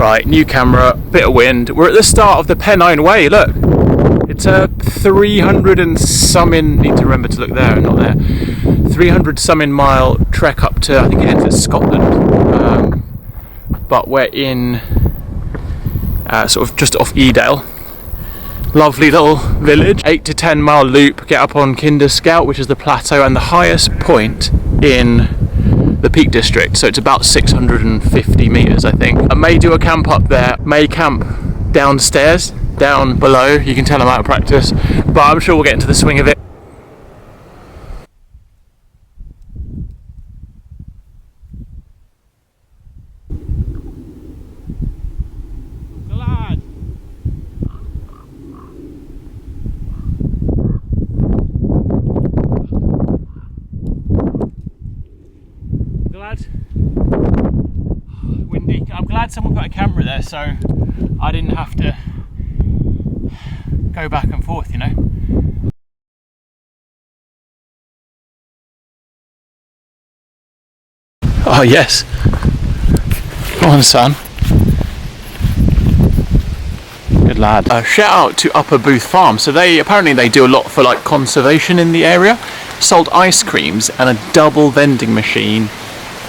Right, new camera, bit of wind. We're at the start of the Pennine Way, look. It's a 300 and something, need to remember to look there and not there, 300 something mile trek up to, I think it ends at Scotland. But we're in sort of just off Edale. Lovely little village. 8 to 10 mile loop, get up on Kinder Scout, which is the plateau and the highest point in the Peak District. So it's about 650 metres, I think. I may do a camp up there, may camp downstairs, down below. You can tell I'm out of practice, but I'm sure we'll get into the swing of it. Windy. I'm glad someone put a camera there so I didn't have to go back and forth, you know. Oh yes. Go on, son. Good lad. Shout out to Upper Booth Farm. So apparently they do a lot for like conservation in the area. Sold ice creams and a double vending machine.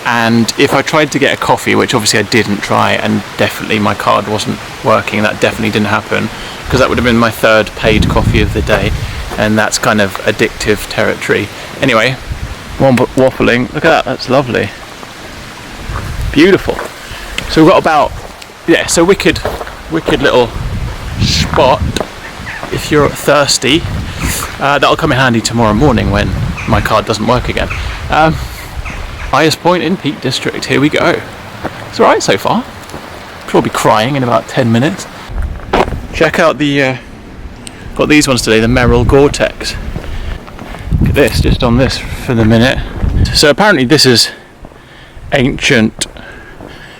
And if I tried to get a coffee, which obviously I didn't try, and definitely my card wasn't working, that definitely didn't happen, because that would have been my third paid coffee of the day, and that's kind of addictive territory. Anyway, waffling, look at that, that's lovely. Beautiful. So we've got about, yeah, so wicked little spot if you're thirsty. That'll come in handy tomorrow morning when my card doesn't work again. Highest point in Peak District, here we go. It's alright so far. I'm sure I'll be crying in about 10 minutes. Check out the, got these ones today, the Merrill Gore-Tex. Look at this, just on this for the minute. So apparently this is ancient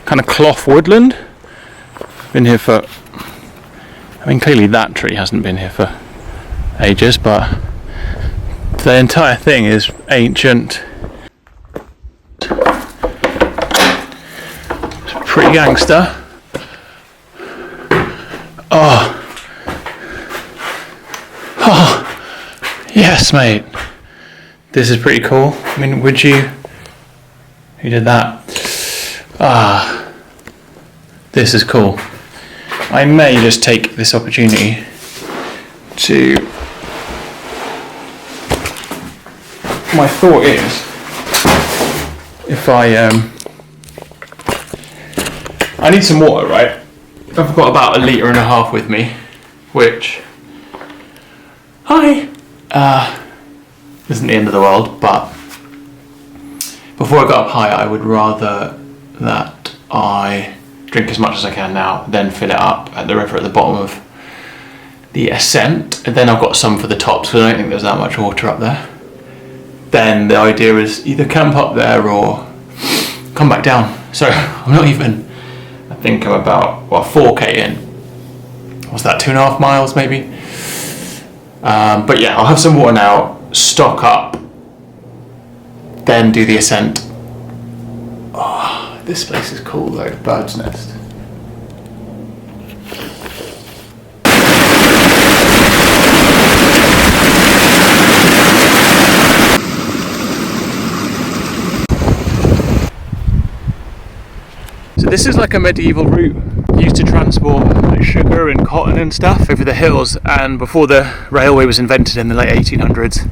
kind of cloth woodland. Been here for, I mean clearly that tree hasn't been here for ages, but the entire thing is ancient. Pretty gangster. Oh, yes mate, this is pretty cool. I mean, would you, who did that? This is cool. I may just take this opportunity to, my thought is, if I need some water, right? I've got about 1.5 litres with me, which, isn't the end of the world, but before I got up higher, I would rather that I drink as much as I can now, then fill it up at the river at the bottom of the Ascent, and then I've got some for the tops, because I don't think there's that much water up there. Then the idea is either camp up there or come back down. So I'm not even, I think I'm about, well, 4k in. What's that, 2.5 miles maybe? But yeah, I'll have some water now, stock up, then do the Ascent. Oh, this place is cool though, Bird's Nest. So this is like a medieval route used to transport like sugar and cotton and stuff over the hills, and before the railway was invented in the late 1800s.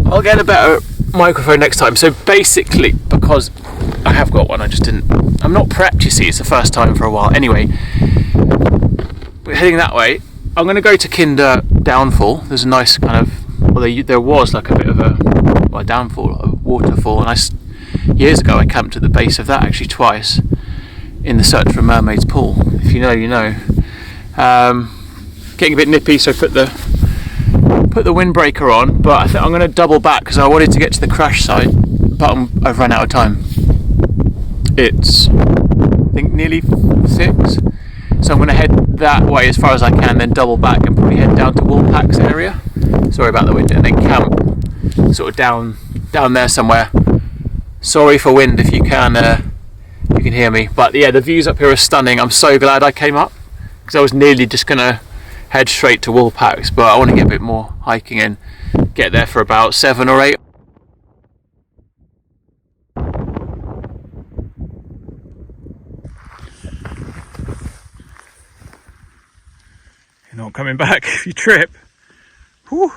I'll get a better microphone next time. So basically, because I have got one, I'm not prepped, you see, it's the first time for a while. Anyway, we're heading that way. I'm going to go to Kinder Downfall. There's a nice kind of, well, there was like a bit of a downfall, a waterfall, and years ago I camped at the base of that actually twice in the search for a mermaid's pool. If you know, you know. Getting a bit nippy, so put the windbreaker on, but I think I'm going to double back because I wanted to get to the crash site, but I've run out of time. It's, I think, nearly 6, so I'm going to head that way as far as I can, then double back and probably head down to Woolpacks area. Sorry about the wind, and then camp sort of down there somewhere. Sorry for wind if you can hear me, but yeah, the views up here are stunning. I'm so glad I came up because I was nearly just going to head straight to Woolpacks, but I want to get a bit more hiking in. Get there for about 7 or 8. You're not coming back if you trip. Whew.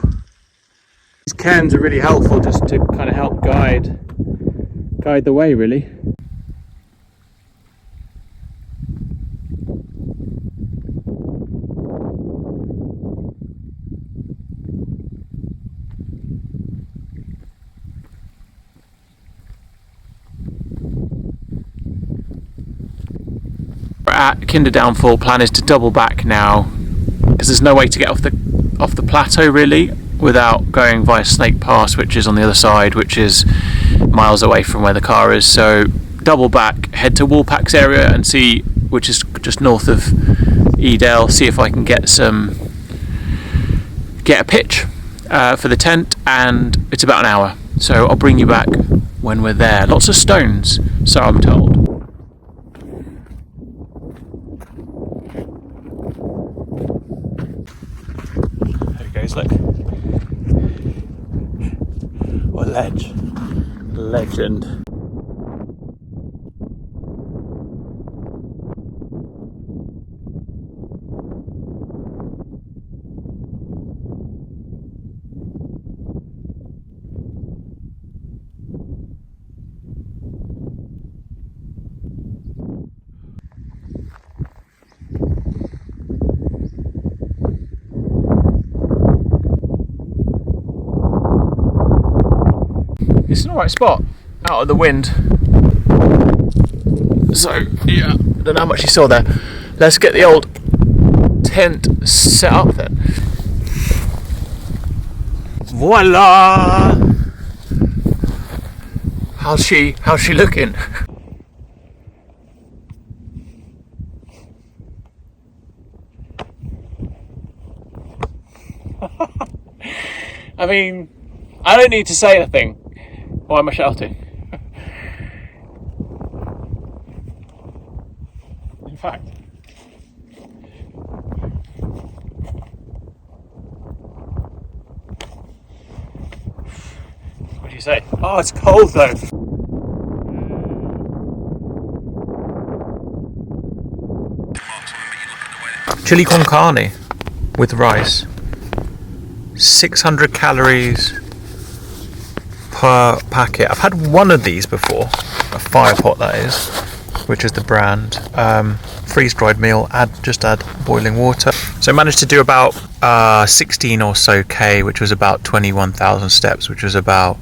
These cans are really helpful just to kind of help guide the way, really. At Kinder Downfall, plan is to double back now because there's no way to get off the plateau really without going via Snake Pass, which is on the other side, which is miles away from where the car is. So double back, head to Woolpacks area and see, which is just north of Edale, see if I can get a pitch for the tent, and it's about an hour, so I'll bring you back when we're there. Lots of stones, so I'm told. Look, what a legend. It's an alright spot, out of the wind. So, yeah, I don't know how much you saw there. Let's get the old tent set up then. Voila! How's she looking? I mean, I don't need to say anything. Why am I shouting? In fact, what do you say? Oh, it's cold though. Chili con carne with rice. 600 calories per packet. I've had one of these before, a fire pot that is, which is the brand. Freeze-dried meal, just add boiling water. So I managed to do about 16 or so K, which was about 21,000 steps, which was about,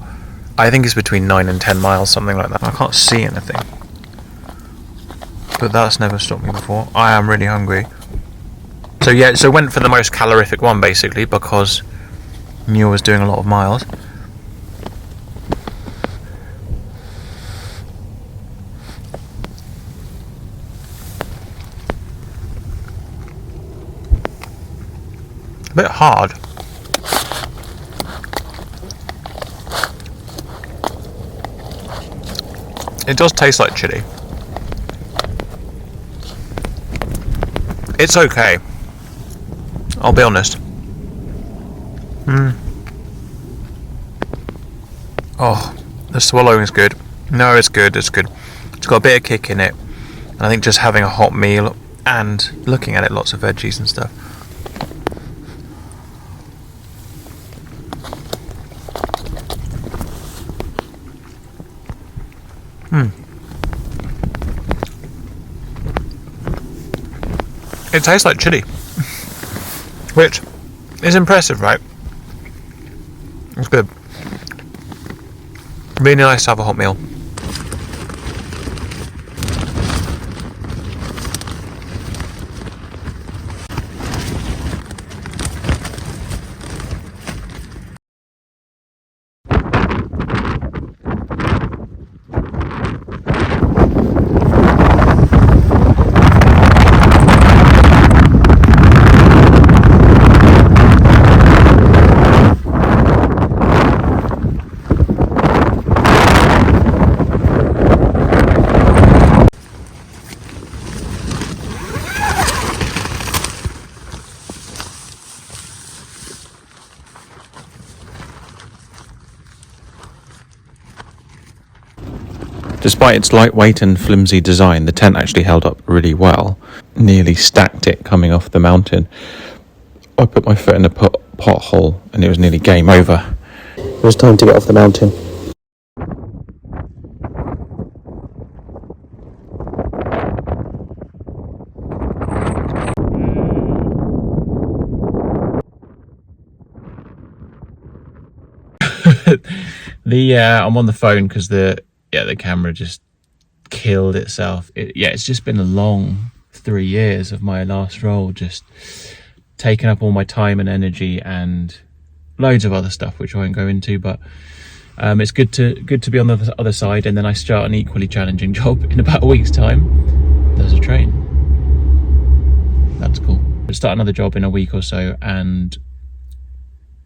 I think it's between 9 and 10 miles, something like that. I can't see anything, but that's never stopped me before. I am really hungry. So yeah, so went for the most calorific one basically because knew I was doing a lot of miles. A bit hard. It does taste like chili. It's okay, I'll be honest. Oh, the swallowing is good. No, it's good, it's good. It's got a bit of kick in it. And I think just having a hot meal and looking at it, lots of veggies and stuff. It tastes like chili, which is impressive, right? It's good. Really nice to have a hot meal. Despite its lightweight and flimsy design, the tent actually held up really well. Nearly stacked it coming off the mountain. I put my foot in a pothole and it was nearly game over. It was time to get off the mountain. I'm on the phone because the camera just killed itself. It's just been a long 3 years of my last role, just taking up all my time and energy and loads of other stuff which I won't go into, but it's good to be on the other side. And then I start an equally challenging job in about a week's time. There's a train. That's cool. I'll start another job in a week or so, and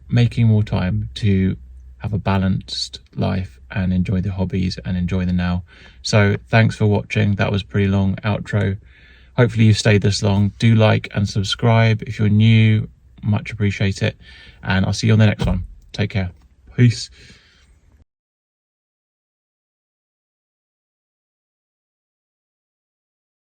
making more time to have a balanced life and enjoy the hobbies and enjoy the now. So thanks for watching. That was a pretty long outro. Hopefully you stayed this long. Do like and subscribe if you're new. Much appreciate it. And I'll see you on the next one. Take care. Peace.